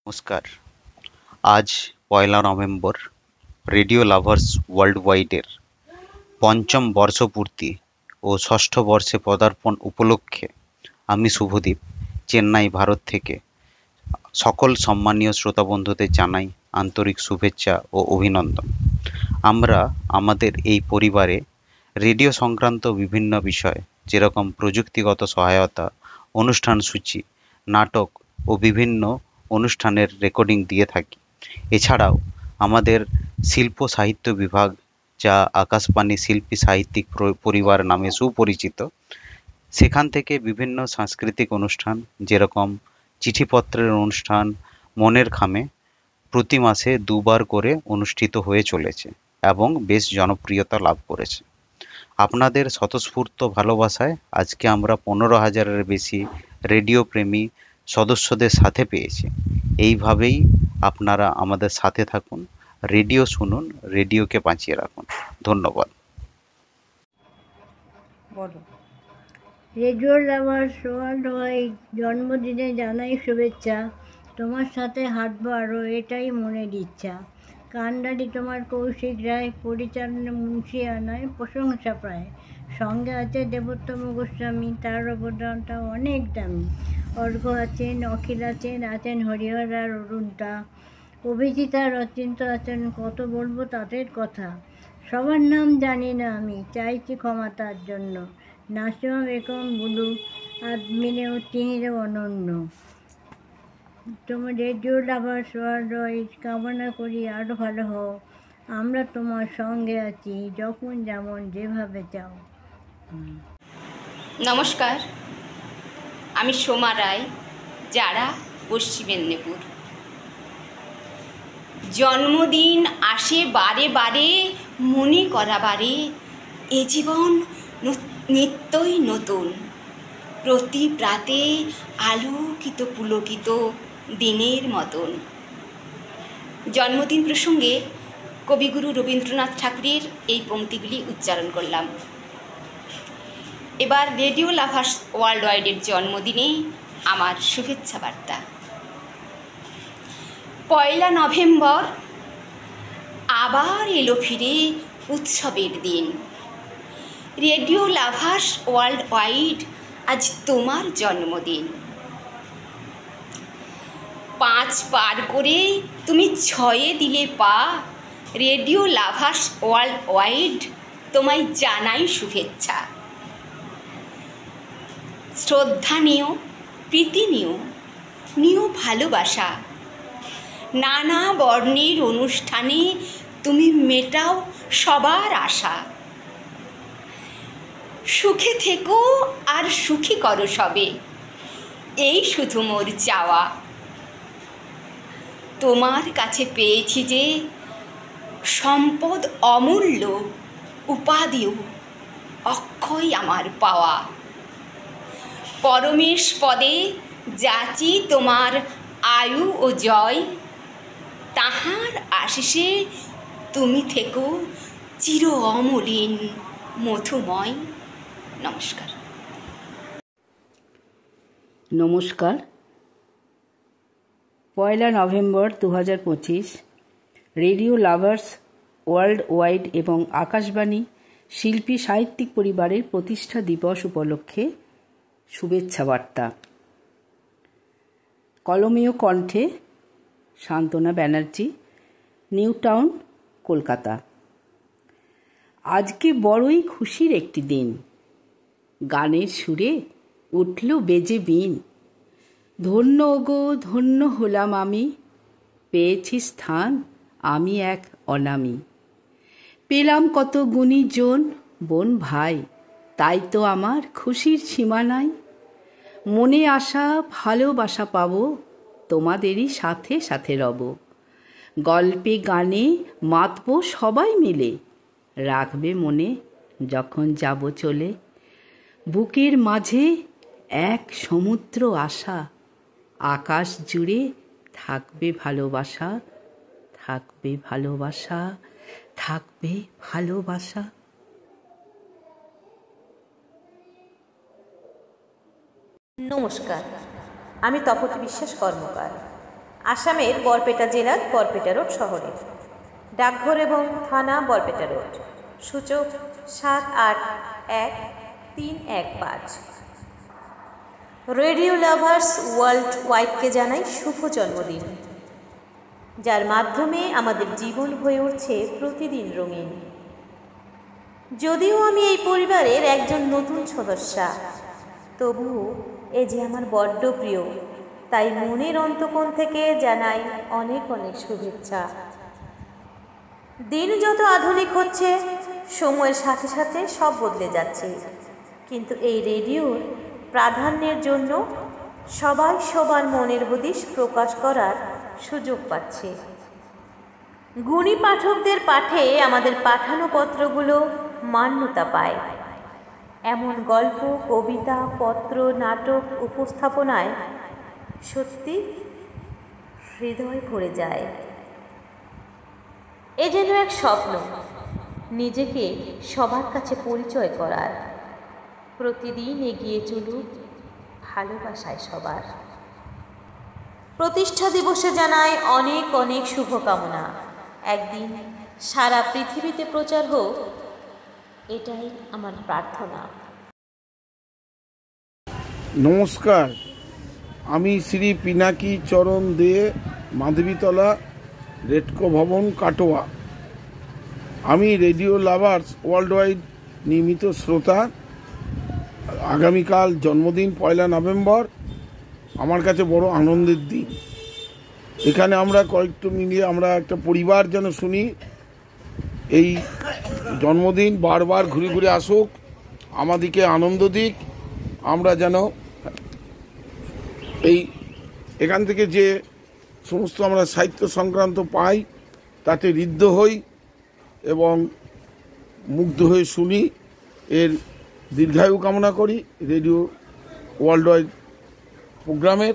নমস্কার। আজ ১লা নভেম্বর রেডিও লাভার্স ওয়ার্ল্ড ওয়াইডের পঞ্চম বর্ষপূর্তি ও ষষ্ঠ বর্ষে পদার্পণ উপলক্ষে আমি শুভদীপ চেন্নাই, ভারত থেকে সকল সম্মানীয় শ্রোতা বন্ধুদের জানাই আন্তরিক শুভেচ্ছা ও অভিনন্দন। আমরা আমাদের এই পরিবারে রেডিও সংক্রান্ত বিভিন্ন বিষয় যেরকম প্রযুক্তিগত সহায়তা, অনুষ্ঠান সূচি, নাটক ও বিভিন্ন অনুষ্ঠানের রেকর্ডিং দিয়ে থাকি। এছাড়াও আমাদের শিল্প সাহিত্য বিভাগ, যা আকাশবাণী শিল্পী সাহিত্যিক পরিবার নামে সুপরিচিত, সেখান থেকে বিভিন্ন সাংস্কৃতিক অনুষ্ঠান যেরকম চিঠিপত্রের অনুষ্ঠান, মনের খামে প্রতি মাসে দুবার করে অনুষ্ঠিত হয়ে চলেছে এবং বেশ জনপ্রিয়তা লাভ করেছে। আপনাদের স্বতঃস্ফূর্ত ভালোবাসায় আজকে আমরা ১৫,০০০-এর বেশি রেডিও প্রেমী সদস্যদের সাথে পেয়েছি। এইভাবেই আপনারা আমাদের সাথে থাকুন, রেডিও শুনুন, রেডিওকে বাঁচিয়ে রাখুন। ধন্যবাদ। বলো। রেডিও লাভার্স ওয়ার্ল্ড ওয়াইড জন্মদিনে জানাই শুভেচ্ছা। তোমার সাথে হাঁটবো আরও, এটাই মনের ইচ্ছা। কান্ডারি তোমার কৌশিক রায়, পরিচালনা মুন্সিয়ানায় প্রশংসা প্রায়। সঙ্গে আছে দেবোত্তম গোস্বামী, তার অবদানটা অনেক দামি। অর্ঘ্য আছেন, অখিল আছেন হরিহর আর অরুণটা, অভিজিৎ আর অচিন্ত আছেন, কত বলবো তাদের কথা। সবার নাম জানি না আমি, চাইছি ক্ষমা তার জন্য। নাসিমা বেগম, বুলু, আদমিনেও তিনিও অনন্য। তোমার রেডিও লাভার্স ওয়ার্ল্ড ওয়াইড কামনা করি আরও ভালো হও। আমরা তোমার সঙ্গে আছি, যখন যেমন যেভাবে চাও। নমস্কার, আমি সোমা রায়, যারা পশ্চিম মেদিনীপুর। জন্মদিন আসে বারে বারে, মনে করাবারে, এ জীবন নিত্যই নতুন। প্রতি প্রাতে আলোকিত পুলকিত দিনের মতন। জন্মদিন প্রসঙ্গে কবিগুরু রবীন্দ্রনাথ ঠাকুরের এই পংক্তিগুলি উচ্চারণ করলাম। এবার রেডিও লাভার্স ওয়ার্ল্ড ওয়াইডের জন্মদিনে আমার শুভেচ্ছা বার্তা। ১লা নভেম্বর আবার এলো ফিরে উৎসবের দিন। রেডিও লাভার্স ওয়ার্ল্ড ওয়াইড, আজ তোমার জন্মদিন। ৫ পার করে তুমি ৬-এ দিলে পা। রেডিও লাভার্স ওয়ার্ল্ড ওয়াইড, তোমায় জানাই শুভেচ্ছা। শ্রদ্ধা নিও, প্রীতি নিও ভালোবাসা। নানা বর্ণের অনুষ্ঠানে তুমি মেটাও সবার আশা। সুখে থেকো আর সুখী করো সবে, এই শুধু মোর চাওয়া। তোমার কাছে পেয়েছি যে সম্পদ অমূল্য, উপাদেয় অক্ষয় আমার পাওয়া। পরমেশ পদে যাচি তোমার আয়ু ও জয়, তাহার আশিসে তুমি থেকো চির অমলিন মধুময়। নমস্কার। নমস্কার। ১লা November ২০২৫ radio lovers world wide এবং আকাশবাণী শিল্পী সাহিত্যিক পরিবারের প্রতিষ্ঠা দিবস উপলক্ষে শুভেচ্ছা বার্তা। কলমেও কণ্ঠে শান্তনা ব্যানার্জি, নিউ টাউন, কলকাতা। আজকে বড়ই খুশির একটি দিন। গানের সুরে উঠল বেজে বিন। ধন্য ওগো ধন্য হলাম আমি, পেয়েছি স্থান আমি এক অনামী। পেলাম কত গুণী জন বোন ভাই, তাই তো আমার খুশির সীমা নাই। মনে আশা ভালোবাসা পাবো, তোমাদেরই সাথে সাথে রব। গল্পে গানে মাতবো সবাই মিলে, রাখবে মনে যখন যাব চলে। বুকের মাঝে এক সমুদ্র আশা, আকাশ জুড়ে থাকবে ভালোবাসা, থাকবে ভালোবাসা, থাকবে ভালোবাসা। নমস্কার, আমি তপতী বিশ্বাস কর্মকার। আসামের বরপেটা জেলার বরপেটা রোড শহরের। ডাকঘর এবং থানা বরপেটা রোড। সূচক 781315। রেডিও লাভার্স ওয়ার্ল্ড ওয়াইডকে জানাই শুভ জন্মদিন, যার মাধ্যমে আমাদের জীবন হয়ে উঠছে প্রতিদিন রঙিন। যদিও আমি এই পরিবারের একজন নতুন সদস্যা, তবুও এ যে আমার বড্ড প্রিয়, তাই মনের অন্তঃকোণ থেকে জানাই অনেক অনেক শুভেচ্ছা। দিন যত আধুনিক হচ্ছে, সময়ের সাথে সাথে সব বদলে যাচ্ছে, কিন্তু এই রেডিওর প্রাধান্যের জন্য সবাই সবার মনের হদিশ প্রকাশ করার সুযোগ পাচ্ছে। গুণী পাঠকদের পাঠে আমাদের পাঠানো পত্রগুলো মান্যতা পায়। এমন গল্প, কবিতা, পত্র, নাটক উপস্থাপনায় সত্যি হৃদয় ভরে যায়। এ যেন এক স্বপ্ন, নিজেকে সবার কাছে পরিচয় করার। প্রতিদিন এগিয়ে চলুক ভালোবাসায় সবার। প্রতিষ্ঠা দিবসে জানাই অনেক অনেক শুভকামনা। একদিন সারা পৃথিবীতে প্রচার হোক, এটাই আমার প্রার্থনা। নমস্কার, আমি শ্রী পিনাকি চরণ দে, মাধবীতলা, রেডকো ভবন, কাটোয়া। আমি রেডিও লাভার্স ওয়ার্ল্ড ওয়াইড নিয়মিত শ্রোতা। আগামীকাল জন্মদিন 1 নভেম্বর, আমার কাছে বড় আনন্দের দিন। এখানে আমরা কয়েকটা মিলিয়ে আমরা একটা পরিবার যেন শুনি। এই জন্মদিন বারবার ঘুরে ঘুরে আসুক, আমাদেরকে আনন্দ দিক। আমরা যেন এখান থেকে যে সমস্ত আমরা সাহিত্য সংক্রান্ত পাই, তাতে ঋদ্ধ হই এবং মুগ্ধ হয়ে শুনি। এর দীর্ঘায়ু কামনা করি রেডিও ওয়ার্ল্ড ওয়াইড প্রোগ্রামের।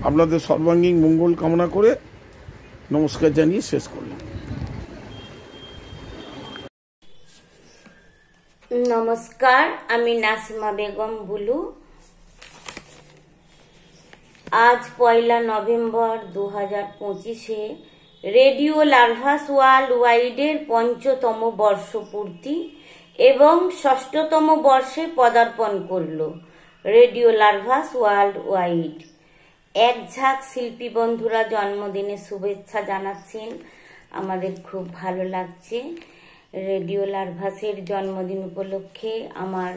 আপনাদের সর্বাঙ্গীন মঙ্গল কামনা করে নমস্কার জানিয়ে শেষ করলাম। নমস্কার, আমি নাসিমা বেগম বুলু। আজ 1 নভেম্বর 2025-এ রেডিও লাভার্স ওয়ার্ল্ড ওয়াইডের 5তম বর্ষপূর্তি এবং 6তম বর্ষে পদার্পণ করল রেডিও লাভার্স ওয়ার্ল্ড ওয়াইড। এক ঝাঁক শিল্পী বন্ধুরা জন্মদিনে শুভেচ্ছা জানাচ্ছেন, আমাদের খুব ভালো লাগছে। রেডিও লাভার্সের জন্মদিন উপলক্ষে আমার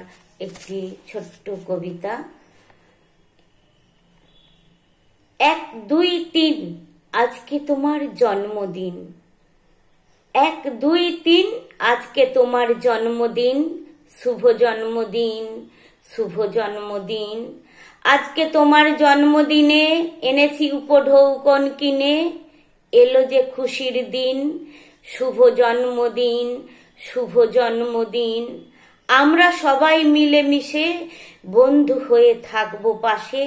একটি ছোট্ট কবিতা। 1, 2, 3 আজকে তোমার জন্মদিন। 1, 2, 3 আজকে তোমার জন্মদিন। শুভ জন্মদিন, শুভ জন্মদিন। আজকে তোমার জন্মদিনে এনেছি উপঢৌকন কিনে, এলো যে খুশির দিন। শুভ জন্মদিন, শুভ জন্মদিন। আমরা সবাই মিলেমিশে বন্ধু হয়ে থাকবো পাশে,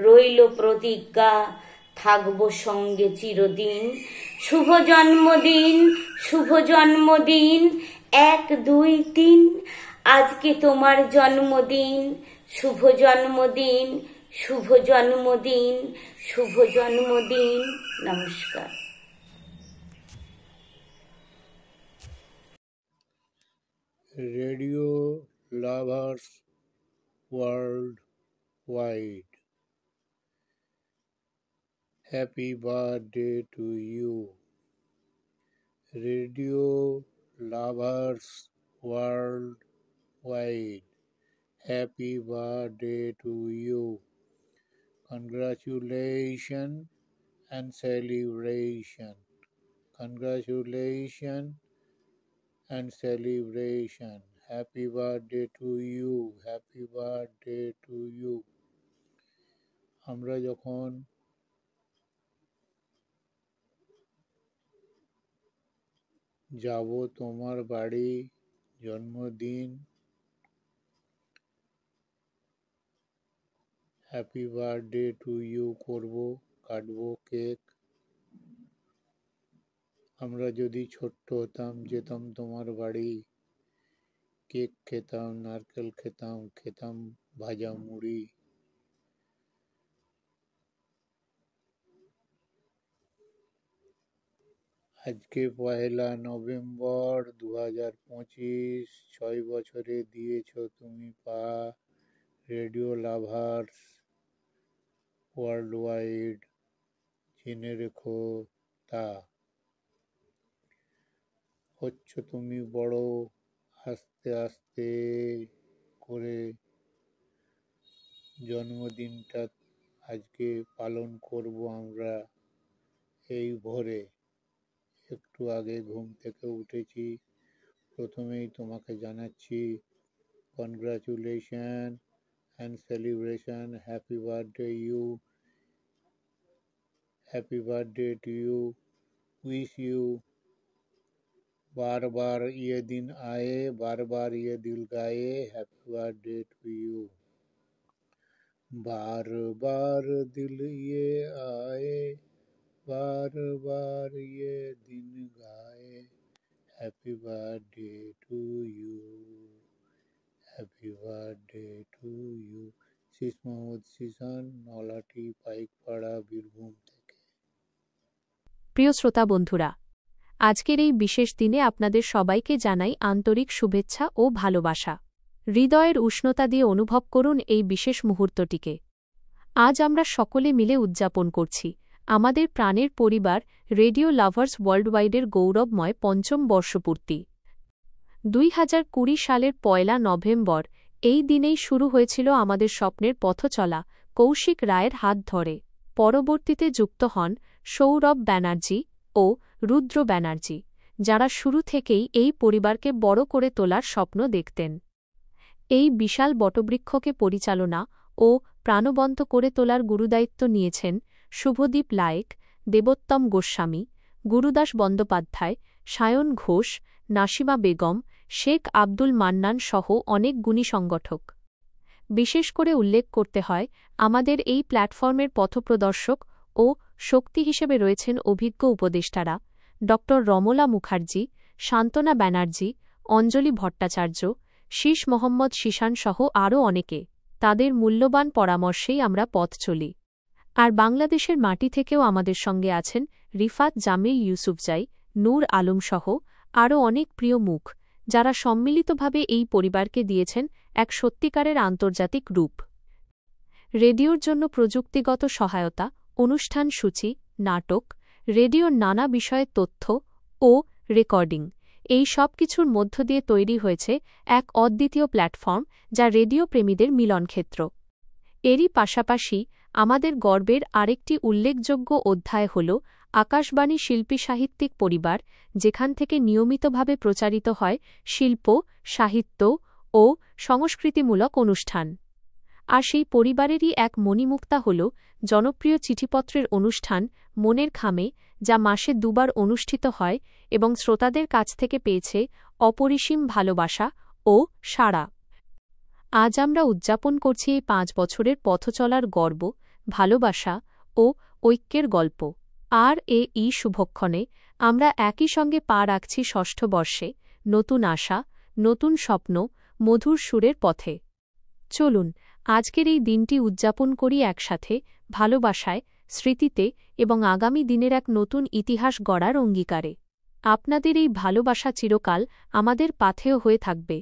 রইল প্রতিজ্ঞা থাকবো সঙ্গে চিরদিন। শুভ জন্মদিন, শুভ জন্মদিন। 1, 2, 3 আজকে তোমার জন্মদিন। শুভ জন্মদিন, শুভ জন্মদিন, শুভ জন্মদিন। নমস্কার। Radio lovers world wide, happy birthday to you. Radio lovers world wide, happy birthday to you. Congratulations and celebration. Congratulations and celebration. Happy birthday to you. Happy birthday to you. আমরা যখন যাব তোমার বাড়ি, জন্মদিন, হ্যাপি বার্থডে টু ইউ করব, কাটবো cake. আমরা যদি ছোট্ট হতাম, যেতাম তোমার বাড়ি, কেক খেতাম, নারকেল খেতাম, খেতাম ভাজা মুড়ি। আজকে 1 নভেম্বর 2025, 6 বছরে দিয়েছ তুমি পা। রেডিও লাভার্স ওয়ার্ল্ড ওয়াইড, জেনে রেখো তা। হচ্ছ তুমি বড়, আস্তে আস্তে করে। জন্মদিনটা আজকে পালন করব আমরা এই ভোরে। একটু আগে ঘুম থেকে উঠেছি। প্রথমেই তোমাকে জানাচ্ছি congratulation and celebration. Happy birthday you, happy birthday to you. Wish you बार बार ये दिन आए, बार बार ये दिल गाए। Happy birthday to you. बार बार दिल ये आए, बार बार ये दिन गाए। Happy birthday to you, happy birthday to you. Shish Mohammad শিশান, Nalhati, Paikpara, Birbhum থেকে। প্রিয় শ্রোতা বন্ধুরা, আজকের এই বিশেষ দিনে আপনাদের সবাইকে জানাই আন্তরিক শুভেচ্ছা ও ভালোবাসা। হৃদয়ের উষ্ণতা দিয়ে অনুভব করুন এই বিশেষ মুহূর্তটিকে। আজ আমরা সকলে মিলে উদযাপন করছি আমাদের প্রাণের পরিবার রেডিও লাভার্স ওয়ার্ল্ডওয়াইডের গৌরবময় ৫ম বর্ষপূর্তি। ২০২০ সালের ১ নভেম্বর এই দিনেই শুরু হয়েছিল আমাদের স্বপ্নের পথচলা কৌশিক রায়ের হাত ধরে। পরবর্তীতে যুক্ত হন সৌরভ ব্যানার্জি ও রুদ্র ব্যানার্জি, যারা শুরু থেকেই এই পরিবারকে বড় করে তোলার স্বপ্ন দেখতেন। এই বিশাল বটবৃক্ষকে পরিচালনা ও প্রাণবন্ত করে তোলার গুরুদায়িত্ব নিয়েছেন শুভদীপ লায়েক, দেবোত্তম গোস্বামী, গুরুদাস বন্দ্যোপাধ্যায়, সায়ন ঘোষ, নাসিমা বেগম, শেখ আব্দুল মান্নান সহ অনেক গুণী সংগঠক। বিশেষ করে উল্লেখ করতে হয় আমাদের এই প্ল্যাটফর্মের পথপ্রদর্শক ও শক্তি হিসেবে রয়েছেন অভিজ্ঞ উপদেষ্টারা ড রমলা মুখার্জি, সান্ত্বনা ব্যানার্জি, অঞ্জলি ভট্টাচার্য, শীষ মোহাম্মদ শিশান সহ আরও অনেকে। তাদের মূল্যবান পরামর্শেই আমরা পথ চলি। আর বাংলাদেশের মাটি থেকেও আমাদের সঙ্গে আছেন রিফাত জামিল ইউসুফজাই, নূর আলম সহ আরও অনেক প্রিয় মুখ, যারা সম্মিলিতভাবে এই পরিবারকে দিয়েছেন এক সত্যিকারের আন্তর্জাতিক রূপ। রেডিওর জন্য প্রযুক্তিগত সহায়তা, অনুষ্ঠান সূচি, নাটক, রেডিওর নানা বিষয়ের তথ্য ও রেকর্ডিং, এই সব কিছুর মধ্য দিয়ে তৈরি হয়েছে এক অদ্বিতীয় প্ল্যাটফর্ম, যা রেডিও প্রেমীদের মিলনক্ষেত্র। এরই পাশাপাশি আমাদের গর্বের আরেকটি উল্লেখযোগ্য অধ্যায় হল আকাশবাণী শিল্পী সাহিত্যিক পরিবার, যেখান থেকে নিয়মিতভাবে প্রচারিত হয় শিল্প, সাহিত্য ও সংস্কৃতিমূলক অনুষ্ঠান। আর সেই পরিবারেরই এক মণিমুক্তা হল জনপ্রিয় চিঠিপত্রের অনুষ্ঠান মনের খামে, যা মাসে ২ বার অনুষ্ঠিত হয় এবং শ্রোতাদের কাছ থেকে পেয়েছে অপরিসীম ভালোবাসা ও সাড়া। আজ আমরা উদযাপন করছি এই ৫ বছরের পথচলার গর্ব, ভালোবাসা ও ঐক্যের গল্প। আর এই শুভক্ষণে আমরা একই সঙ্গে পা রাখছি ৬ষ্ঠ বর্ষে, নতুন আশা, নতুন স্বপ্ন, মধুর সুরের পথে। চলুন আজকের এই দিনটি উদযাপন করি একসাথে, ভালোবাসায়, স্মৃতিতে এবং আগামী দিনের এক নতুন ইতিহাস গড়ার অঙ্গীকারে। আপনাদের এই ভালোবাসা চিরকাল আমাদের পাথেয় হয়ে থাকবে।